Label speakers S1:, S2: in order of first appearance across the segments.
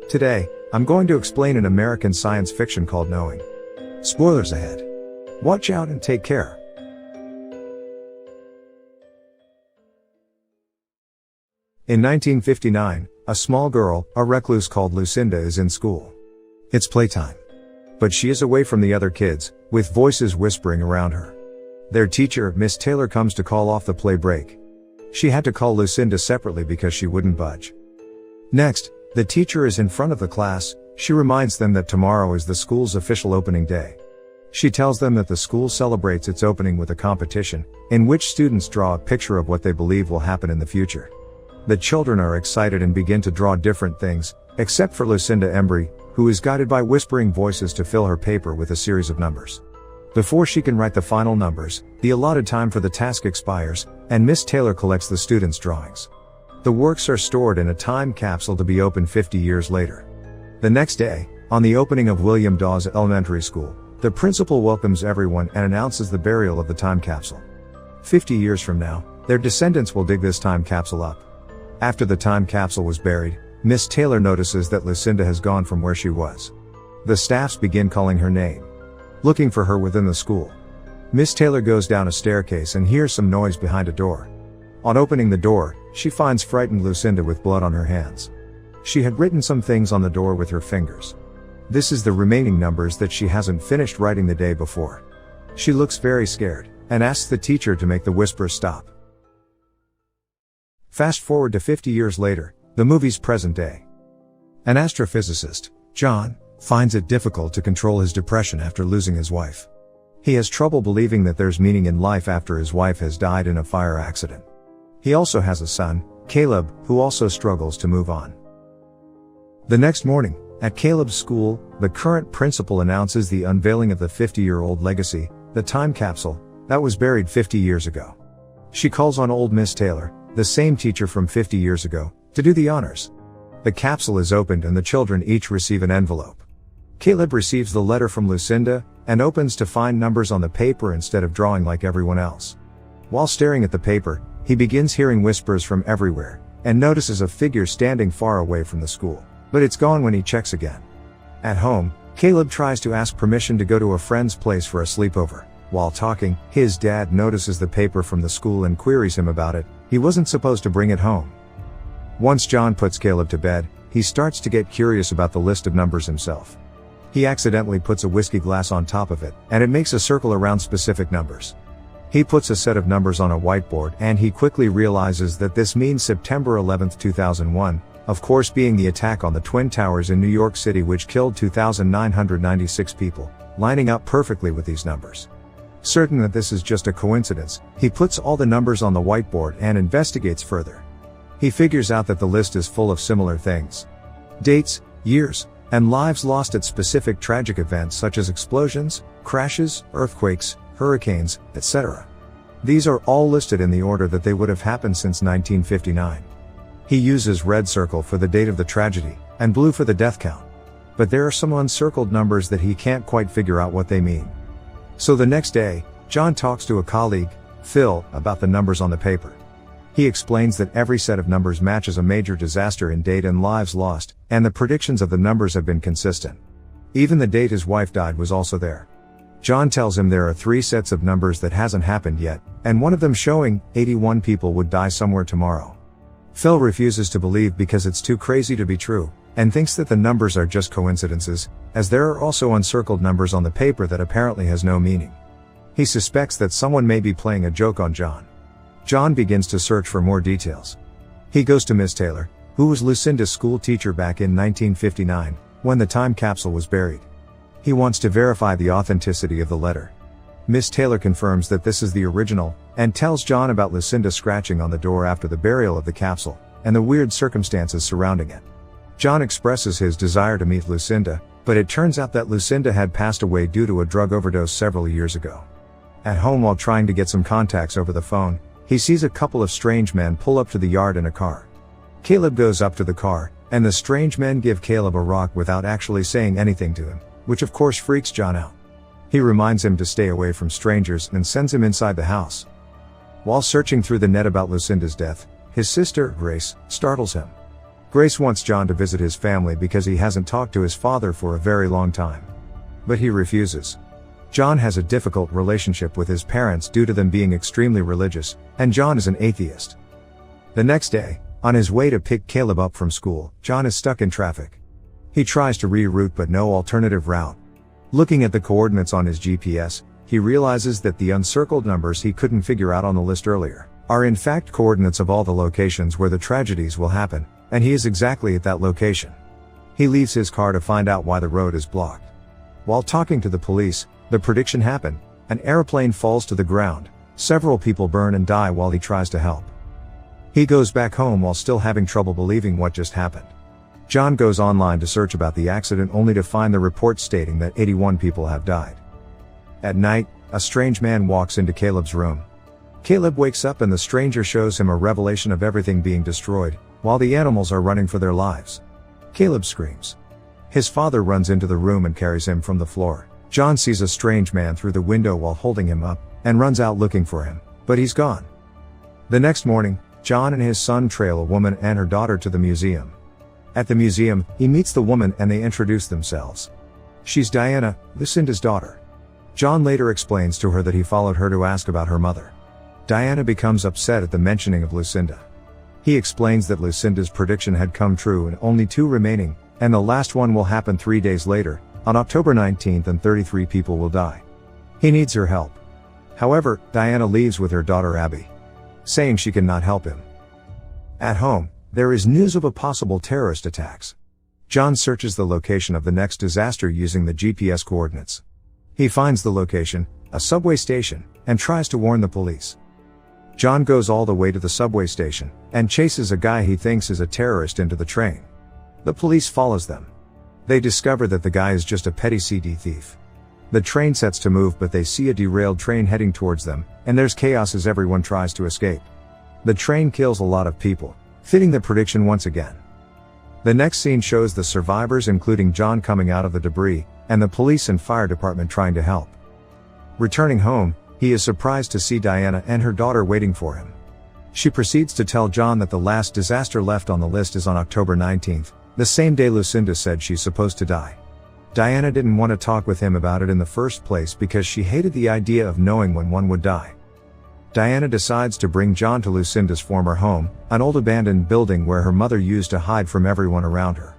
S1: Today, I'm going to explain an American science fiction called Knowing. Spoilers ahead. Watch out and take care. In 1959, a small girl, a recluse called Lucinda, is in school. It's playtime. But she is away from the other kids, with voices whispering around her. Their teacher, Miss Taylor, comes to call off the play break. She had to call Lucinda separately because she wouldn't budge. Next, the teacher is in front of the class. She reminds them that tomorrow is the school's official opening day. She tells them that the school celebrates its opening with a competition, in which students draw a picture of what they believe will happen in the future. The children are excited and begin to draw different things, except for Lucinda Embry, who is guided by whispering voices to fill her paper with a series of numbers. Before she can write the final numbers, the allotted time for the task expires, and Miss Taylor collects the students' drawings. The works are stored in a time capsule to be opened 50 years later. The next day, on the opening of William Dawes Elementary School, the principal welcomes everyone and announces the burial of the time capsule. 50 years from now, their descendants will dig this time capsule up. After the time capsule was buried, Miss Taylor notices that Lucinda has gone from where she was. The staffs begin calling her name, looking for her within the school. Miss Taylor goes down a staircase and hears some noise behind a door. On opening the door, she finds frightened Lucinda with blood on her hands. She had written some things on the door with her fingers. This is the remaining numbers that she hasn't finished writing the day before. She looks very scared, and asks the teacher to make the whispers stop. Fast forward to 50 years later, the movie's present day. An astrophysicist, John, finds it difficult to control his depression after losing his wife. He has trouble believing that there's meaning in life after his wife has died in a fire accident. He also has a son, Caleb, who also struggles to move on. The next morning, at Caleb's school, the current principal announces the unveiling of the 50-year-old legacy, the time capsule, that was buried 50 years ago. She calls on old Miss Taylor, the same teacher from 50 years ago, to do the honors. The capsule is opened and the children each receive an envelope. Caleb receives the letter from Lucinda, and opens to find numbers on the paper instead of drawing like everyone else. While staring at the paper, he begins hearing whispers from everywhere, and notices a figure standing far away from the school. But it's gone when he checks again. At home, Caleb tries to ask permission to go to a friend's place for a sleepover. While talking, his dad notices the paper from the school and queries him about it. He wasn't supposed to bring it home. Once John puts Caleb to bed, he starts to get curious about the list of numbers himself. He accidentally puts a whiskey glass on top of it, and it makes a circle around specific numbers. He puts a set of numbers on a whiteboard and he quickly realizes that this means September 11, 2001, of course being the attack on the Twin Towers in New York City which killed 2,996 people, lining up perfectly with these numbers. Certain that this is just a coincidence, he puts all the numbers on the whiteboard and investigates further. He figures out that the list is full of similar things. Dates, years, and lives lost at specific tragic events such as explosions, crashes, earthquakes, hurricanes, etc. These are all listed in the order that they would have happened since 1959. He uses red circle for the date of the tragedy, and blue for the death count. But there are some uncircled numbers that he can't quite figure out what they mean. So the next day, John talks to a colleague, Phil, about the numbers on the paper. He explains that every set of numbers matches a major disaster in date and lives lost, and the predictions of the numbers have been consistent. Even the date his wife died was also there. John tells him there are 3 sets of numbers that hasn't happened yet, and one of them showing 81 people would die somewhere tomorrow. Phil refuses to believe because it's too crazy to be true, and thinks that the numbers are just coincidences, as there are also uncircled numbers on the paper that apparently has no meaning. He suspects that someone may be playing a joke on John. John begins to search for more details. He goes to Miss Taylor, who was Lucinda's school teacher back in 1959, when the time capsule was buried. He wants to verify the authenticity of the letter. Miss Taylor confirms that this is the original, and tells John about Lucinda scratching on the door after the burial of the capsule, and the weird circumstances surrounding it. John expresses his desire to meet Lucinda, but it turns out that Lucinda had passed away due to a drug overdose several years ago. At home, while trying to get some contacts over the phone, he sees a couple of strange men pull up to the yard in a car. Caleb goes up to the car, and the strange men give Caleb a rock without actually saying anything to him, which of course freaks John out. He reminds him to stay away from strangers and sends him inside the house. While searching through the net about Lucinda's death, his sister, Grace, startles him. Grace wants John to visit his family because he hasn't talked to his father for a very long time. But he refuses. John has a difficult relationship with his parents due to them being extremely religious, and John is an atheist. The next day, on his way to pick Caleb up from school, John is stuck in traffic. He tries to reroute but no alternative route. Looking at the coordinates on his GPS, he realizes that the uncircled numbers he couldn't figure out on the list earlier are in fact coordinates of all the locations where the tragedies will happen, and he is exactly at that location. He leaves his car to find out why the road is blocked. While talking to the police, the prediction happened: an airplane falls to the ground, several people burn and die while he tries to help. He goes back home while still having trouble believing what just happened. John goes online to search about the accident only to find the report stating that 81 people have died. At night, a strange man walks into Caleb's room. Caleb wakes up and the stranger shows him a revelation of everything being destroyed, while the animals are running for their lives. Caleb screams. His father runs into the room and carries him from the floor. John sees a strange man through the window while holding him up, and runs out looking for him, but he's gone. The next morning, John and his son trail a woman and her daughter to the museum. At the museum, he meets the woman and they introduce themselves. She's Diana, Lucinda's daughter. John later explains to her that he followed her to ask about her mother. Diana becomes upset at the mentioning of Lucinda. He explains that Lucinda's prediction had come true and only 2 remaining, and the last one will happen 3 days later, on October 19th, and 33 people will die. He needs her help. However, Diana leaves with her daughter Abby, saying she cannot help him. At home, there is news of a possible terrorist attacks. John searches the location of the next disaster using the GPS coordinates. He finds the location, a subway station, and tries to warn the police. John goes all the way to the subway station, and chases a guy he thinks is a terrorist into the train. The police follows them. They discover that the guy is just a petty CD thief. The train sets to move but they see a derailed train heading towards them, and there's chaos as everyone tries to escape. The train kills a lot of people, fitting the prediction once again. The next scene shows the survivors including John coming out of the debris, and the police and fire department trying to help. Returning home, he is surprised to see Diana and her daughter waiting for him. She proceeds to tell John that the last disaster left on the list is on October 19th, the same day Lucinda said she's supposed to die. Diana didn't want to talk with him about it in the first place because she hated the idea of knowing when one would die. Diana decides to bring John to Lucinda's former home, an old abandoned building where her mother used to hide from everyone around her.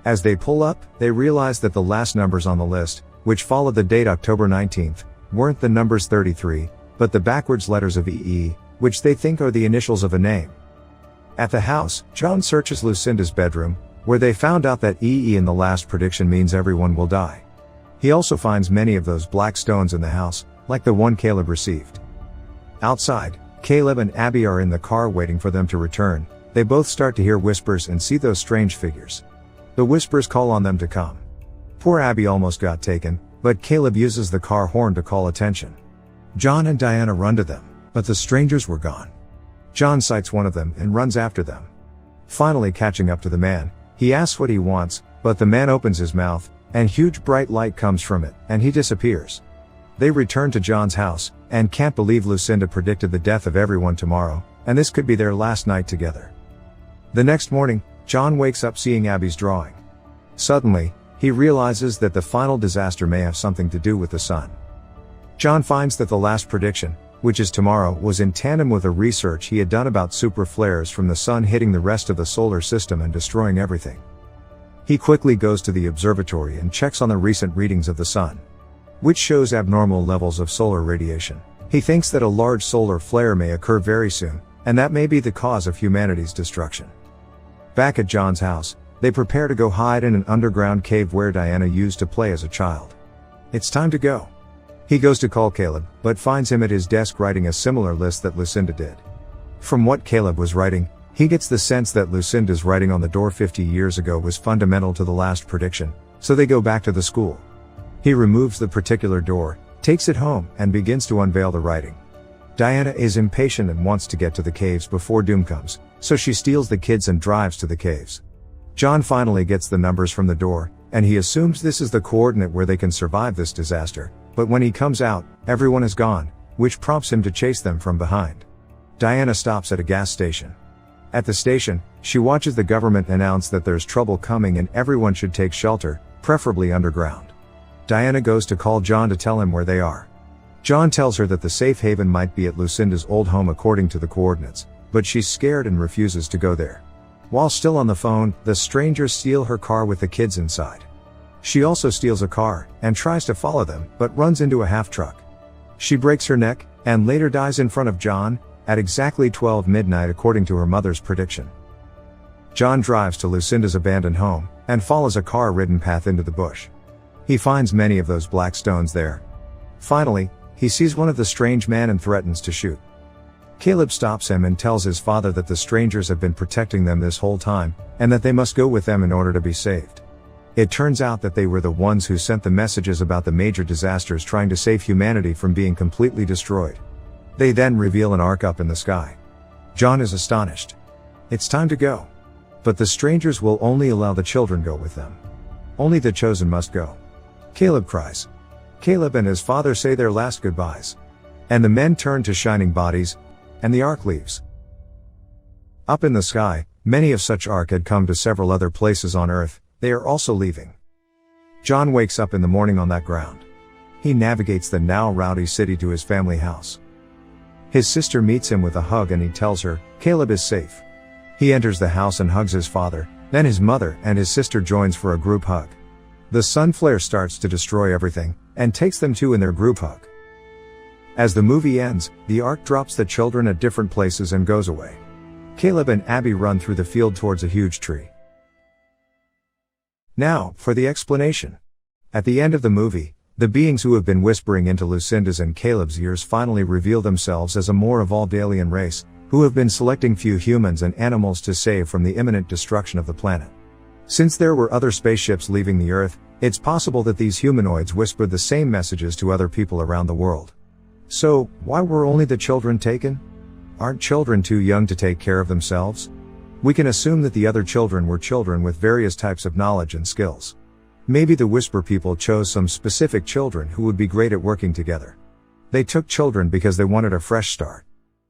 S1: As they pull up, they realize that the last numbers on the list, which followed the date October 19th, weren't the numbers 33, but the backwards letters of EE, which they think are the initials of a name. At the house, John searches Lucinda's bedroom, where they found out that EE in the last prediction means everyone will die. He also finds many of those black stones in the house, like the one Caleb received. Outside, Caleb and Abby are in the car waiting for them to return. They both start to hear whispers and see those strange figures. The whispers call on them to come. Poor Abby almost got taken, but Caleb uses the car horn to call attention. John and Diana run to them, but the strangers were gone. John sights one of them and runs after them. Finally catching up to the man, he asks what he wants, but the man opens his mouth, and huge bright light comes from it, and he disappears. They return to John's house, and can't believe Lucinda predicted the death of everyone tomorrow, and this could be their last night together. The next morning, John wakes up seeing Abby's drawing. Suddenly, he realizes that the final disaster may have something to do with the sun. John finds that the last prediction, which is tomorrow, was in tandem with a research he had done about super flares from the sun hitting the rest of the solar system and destroying everything. He quickly goes to the observatory and checks on the recent readings of the sun, which shows abnormal levels of solar radiation. He thinks that a large solar flare may occur very soon, and that may be the cause of humanity's destruction. Back at John's house, they prepare to go hide in an underground cave where Diana used to play as a child. It's time to go. He goes to call Caleb, but finds him at his desk writing a similar list that Lucinda did. From what Caleb was writing, he gets the sense that Lucinda's writing on the door 50 years ago was fundamental to the last prediction, so they go back to the school. He removes the particular door, takes it home, and begins to unveil the writing. Diana is impatient and wants to get to the caves before doom comes, so she steals the kids and drives to the caves. John finally gets the numbers from the door, and he assumes this is the coordinate where they can survive this disaster, but when he comes out, everyone is gone, which prompts him to chase them from behind. Diana stops at a gas station. At the station, she watches the government announce that there's trouble coming and everyone should take shelter, preferably underground. Diana goes to call John to tell him where they are. John tells her that the safe haven might be at Lucinda's old home according to the coordinates, but she's scared and refuses to go there. While still on the phone, the strangers steal her car with the kids inside. She also steals a car, and tries to follow them, but runs into a half-truck. She breaks her neck, and later dies in front of John, at exactly 12 midnight according to her mother's prediction. John drives to Lucinda's abandoned home, and follows a car-ridden path into the bush. He finds many of those black stones there. Finally, he sees one of the strange men and threatens to shoot. Caleb stops him and tells his father that the strangers have been protecting them this whole time, and that they must go with them in order to be saved. It turns out that they were the ones who sent the messages about the major disasters trying to save humanity from being completely destroyed. They then reveal an ark up in the sky. John is astonished. It's time to go. But the strangers will only allow the children go with them. Only the chosen must go. Caleb cries. Caleb and his father say their last goodbyes. And the men turn to shining bodies, and the ark leaves. Up in the sky, many of such ark had come to several other places on Earth. They are also leaving. John wakes up in the morning on that ground. He navigates the now rowdy city to his family house. His sister meets him with a hug and he tells her, Caleb is safe. He enters the house and hugs his father, then his mother and his sister joins for a group hug. The sun flare starts to destroy everything, and takes them too in their group hug. As the movie ends, the ark drops the children at different places and goes away. Caleb and Abby run through the field towards a huge tree. Now, for the explanation. At the end of the movie, the beings who have been whispering into Lucinda's and Caleb's ears finally reveal themselves as a more evolved alien race, who have been selecting few humans and animals to save from the imminent destruction of the planet. Since there were other spaceships leaving the Earth, it's possible that these humanoids whispered the same messages to other people around the world. So, why were only the children taken? Aren't children too young to take care of themselves? We can assume that the other children were children with various types of knowledge and skills. Maybe the Whisper people chose some specific children who would be great at working together. They took children because they wanted a fresh start.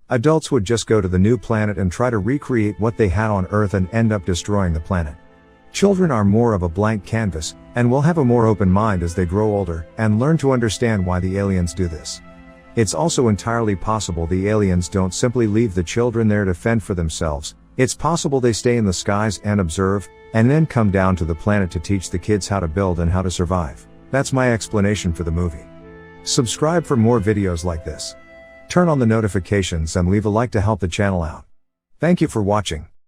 S1: Adults would just go to the new planet and try to recreate what they had on Earth and end up destroying the planet. Children are more of a blank canvas, and will have a more open mind as they grow older, and learn to understand why the aliens do this. It's also entirely possible the aliens don't simply leave the children there to fend for themselves. It's possible they stay in the skies and observe, and then come down to the planet to teach the kids how to build and how to survive. That's my explanation for the movie. Subscribe for more videos like this. Turn on the notifications and leave a like to help the channel out. Thank you for watching.